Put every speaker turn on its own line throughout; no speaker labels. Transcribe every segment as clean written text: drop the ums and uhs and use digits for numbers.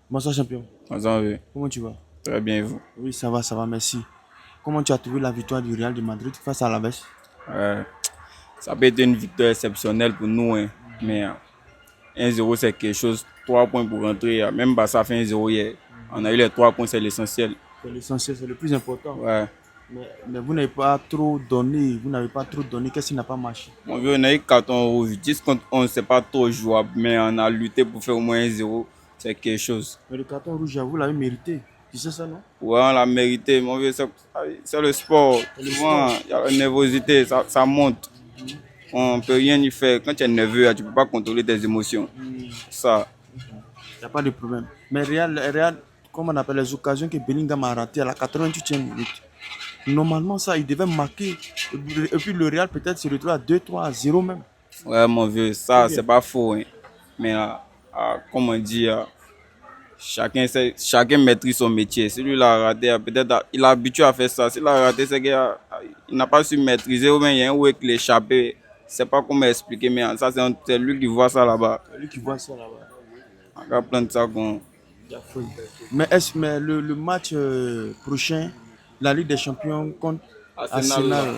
Bonsoir champion.
Bonsoir, oui.
Comment tu vas?
Très bien, et vous?
Oui, ça va, merci. Comment tu as trouvé la victoire du Real de Madrid face à l'Aves?
Euh, Ça peut être une victoire exceptionnelle pour nous, hein. Mais 1-0, c'est quelque chose. 3 points pour rentrer. Même Barça a fait 1-0 hier. On a eu les 3 points, c'est l'essentiel.
C'est l'essentiel, c'est le plus important.
Ouais.
Mais vous n'avez pas trop donné, vous n'avez pas trop donné. Qu'est-ce qui n'a pas marché?
Mon vieux, on a eu carton rouge. 10 contre 11, c'est pas trop jouable. Mais on a lutté pour faire au moins 1-0. C'est quelque chose.
Mais le carton rouge, vous l'avez mérité. Tu sais ça, non?
Ouais, on l'a mérité. Mon vieux, c'est le sport.
C'est le
Souvent,
sport.
il y a la nervosité, ça monte. On ne peut rien y faire. Quand tu es nerveux, tu ne peux pas contrôler tes émotions.
Il
Ça.
n'y a pas de problème. Mais Real, comment on appelle les occasions que Bellingham a ratées à la 88e minute. Normalement, ça, il devait marquer. Et puis le Real peut-être se retrouve à 2-3-0 même.
Ouais, mon vieux,
Ou
ça,
bien.
c'est pas faux, hein. Mais, comme on dit, chacun maîtrise son métier. Celui-là a raté, peut-être, il est habitué à faire ça. S'il a raté, c'est qu'il n'a pas su maîtriser, ou bien il y a un où il échappé. C'est pas comment expliquer, mais ça, c'est lui qui voit ça là-bas.
C'est lui qui voit ça là-bas.
On va prendre ça comme.
Mais le match prochain, la Ligue des Champions contre
Arsenal, là.
Arsenal,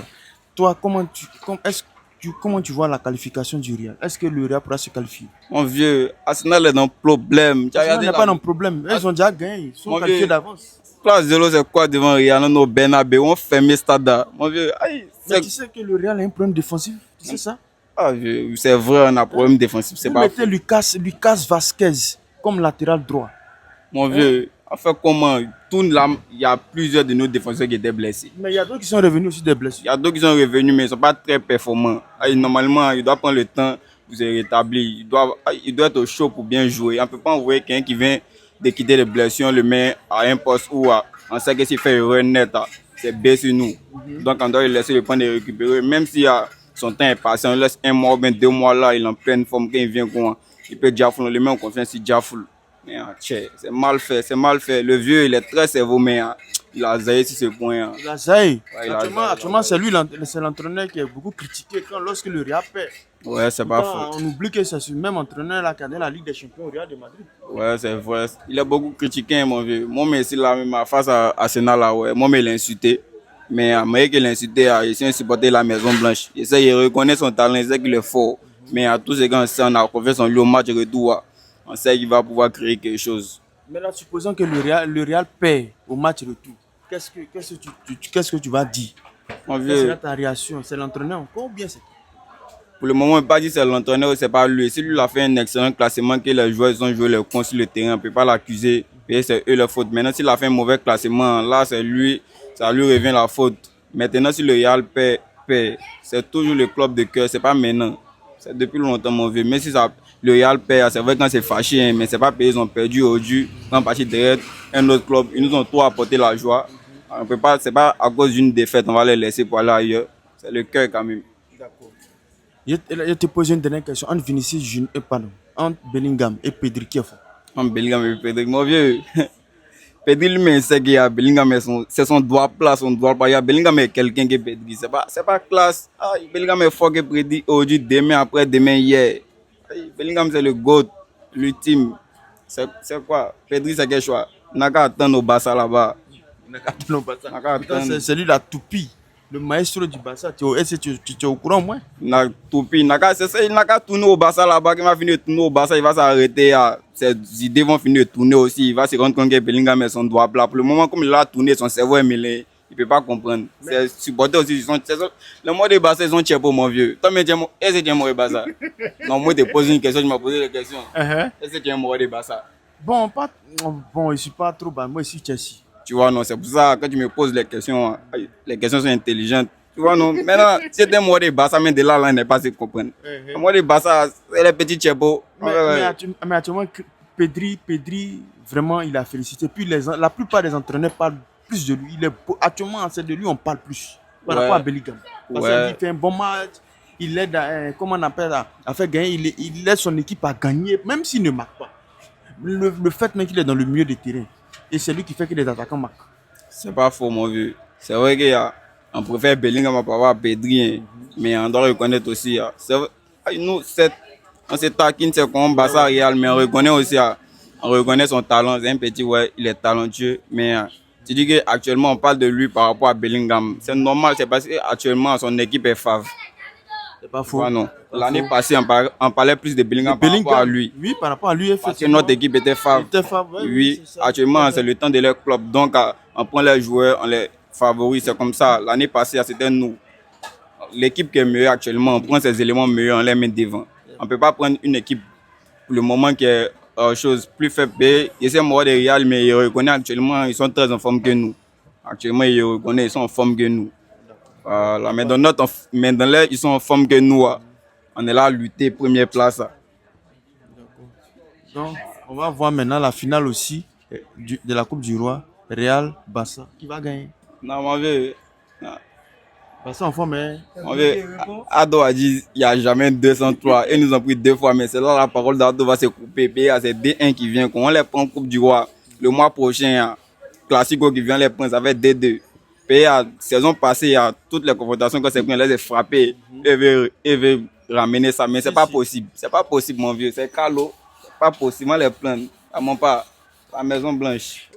toi, comment tu vois la qualification du Real? Est-ce que le Real pourra se qualifier?
Mon vieux, Arsenal est dans le problème. Tu as
Arsenal
regardé
n'est
la.
pas dans le problème. Ils ont déjà gagné. Ils sont
Mon
qualifiés
vieux,
d'avance.
3-0, c'est quoi devant Real? Non, Bernabeu, on ferme le stade là. Mon vieux, aïe,
Mais
c'est.
tu sais que le Real a un problème défensif. Tu sais ça?
Ah, c'est vrai, on a un problème défensif, c'est
Vous
pas
mettez
faux.
Lucas Vasquez comme latéral droit.
Mon
Hein?
vieux, en fait, comment tout là, il y a plusieurs de nos défenseurs qui étaient blessés.
Mais il y a d'autres qui sont revenus aussi des
Il
blessures.
y a d'autres qui sont revenus, mais ils ne sont pas très performants. Ah, normalement, il doit prendre le temps pour se rétablir. Il doit être au chaud pour bien jouer. On ne peut pas envoyer quelqu'un qui vient de quitter les blessures, le met à un poste où on sait que s'il fait erreur nette, c'est baissé nous. Donc on doit le laisser le temps de récupérer. Même si son temps est passé, on laisse 1 mois ou bien 2 mois là, il est en pleine forme. Quand il vient, il peut Diafoul, on le met en confiance, il Diafoul. Mais c'est mal fait, c'est mal fait. Le vieux, il est très cerveau, mais il a zaillé sur ce point.
Il a Zaï.
Ouais, il a
Actuellement,
zaillé.
c'est l'entraîneur qui est beaucoup critiqué lorsque le Real perd.
Ouais, c'est pas faux.
Pourtant, on oublie que c'est ce même entraîneur là qui a gagné la Ligue des Champions au Real de Madrid.
Ouais, c'est vrai. Il est beaucoup critiqué, mon vieux. Moi, mais c'est là, même face à Arsenal, là, ouais. Moi, mais il l'a insulté. Mais à moi, qu'il l'a insulté, il s'est supporté la Maison Blanche. Il sait, il reconnaît son talent, il sait qu'il est fort. Mais à tous ces gars, on a confiance en lui au match retour. On sait qu'il va pouvoir créer quelque chose.
Mais là, supposons que le Real perd au match retour. Qu'est-ce que tu vas dire?
Mon
Quelle sera
vieux,
ta réaction? C'est l'entraîneur encore ou bien c'est...
pour le moment, on ne peut pas dire que c'est l'entraîneur, c'est pas lui. Si lui il a fait un excellent classement, que les joueurs ont joué le con sur le terrain, on ne peut pas l'accuser. Et c'est eux la faute. Maintenant, s'il a fait un mauvais classement, là, c'est lui, ça lui revient la faute. Maintenant, si le Real perd, c'est toujours le club de cœur, c'est pas maintenant. C'est depuis longtemps, mon vieux. Mais si ça, le Real perd, c'est vrai quand c'est fâché, hein, mais c'est pas parce ils ont perdu aujourd'hui, quand parti derrière un autre club, ils nous ont trop apporté la joie. On peut pas, c'est pas à cause d'une défaite, on va les laisser pour aller ailleurs. C'est le cœur quand même.
D'accord. Je te pose une dernière question. Entre Vinicius Junior, pardon, entre Bellingham et Pedri qui est fort.
Bellingham et Pedri, mon vieux. Pedri lui-même sait qu'il y a Bellingham, c'est son droit place, son droit pas. Il y a Bellingham est quelqu'un qui est Pedri. C'est pas classe. Ah, Bellingham est fort que Pedri aujourd'hui, demain, après, demain, hier. Bellingham, c'est le GOAT, l'ultime. C'est quoi? Pedri, c'est quel choix? On n'a qu'à attendre au Barça là-bas.
Non, pas ça.
On n'a qu'à
Pourtant,
attendre.
c'est lui la toupie, le maestro du Barça. Est-ce que tu es au courant, moi?
C'est ça, il n'a qu'à tourner au Barça là-bas. Quand il va finir de tourner au Barça, il va s'arrêter. Ses idées vont finir de tourner aussi. Il va se rendre compte que Bellingham est son doigt plat. Pour le moment, comme il a tourné, son cerveau est mêlé. Il ne peut pas comprendre. C'est supporter aussi. Le mot de Barça, ils sont tiers pour mon vieux. Toi, est-ce que tu es mort de Barça? Non, moi, je te pose une question, je m'as posé la question. Est-ce que tu es mort de Barça?
Bon, bon, je suis pas trop bas. Moi, je suis Chelsea.
Tu vois, non, c'est pour ça que quand tu me poses les questions sont intelligentes. Tu vois, non, maintenant, si tu es mort de Barça, mais de là, là, il n'est pas se comprendre. Le mot de Barça, c'est les petits tchèbos.
Mais actuellement, Pedri, vraiment, il a félicité. Puis la plupart des entraîneurs parlent plus de lui. Actuellement, c'est de lui on parle plus par rapport à
Ouais,
Bellingham. Parce
ouais.
qu'il fait un bon match. Il aide comment on appelle ça, à faire gagner. Il aide son équipe à gagner, même s'il ne marque pas. Le fait même qu'il est dans le milieu de terrain. Et c'est lui qui fait que les attaquants marquent.
C'est pas faux, mon vieux. C'est vrai qu'on préfère Bellingham par rapport à Pedri, hein. Mais on doit reconnaître aussi. C'est vrai, nous, on se taquine, c'est comme Barça Real, mais on reconnaît aussi on reconnaît son talent. C'est un petit, ouais, il est talentueux. Mais tu dis qu'actuellement, on parle de lui par rapport à Bellingham. C'est normal, c'est parce qu'actuellement, son équipe est fave.
C'est pas faux.
Ouais, non.
Pas
L'année
faux.
passée, on parlait plus de Bellingham, par rapport à lui.
Oui, par rapport à lui,
Parce que notre équipe était fave. Oui,
c'est ça.
actuellement, c'est le temps de leur club. Donc, on prend les joueurs, on les favorise. C'est comme ça. L'année passée, c'était nous. L'équipe qui est meilleure actuellement, on prend ces éléments meilleurs, on les met devant. On ne peut pas prendre une équipe pour le moment qui est chose plus faible. Et c'est moi de Real, mais ils reconnaissent actuellement, ils sont très en forme que nous. Actuellement, ils reconnaissent, ils sont en forme que nous. Voilà. Mais dans l'air, ils sont en forme que nous. On est là à lutter, première place.
Donc, on va voir maintenant la finale aussi de la Coupe du Roi. Real, Barça. Qui va gagner?
Non, mon vieux.
Barça en forme, hein?
Mon vieux, Ado a dit il n'y a jamais 203. Ils nous ont pris 2 fois, mais c'est là la parole d'Ado va se couper. Puis c'est D1 qui vient. Quand on les prend Coupe du Roi, le mois prochain, Classico qui vient les prendre, ça va être D2. Puis la saison passée, il y a toutes les confrontations que c'est pris, on les a frappés. Ils veulent ramener ça, mais c'est pas possible. C'est pas possible, mon vieux. C'est Carlo. C'est pas possible. On les plaint. Pas la Maison Blanche.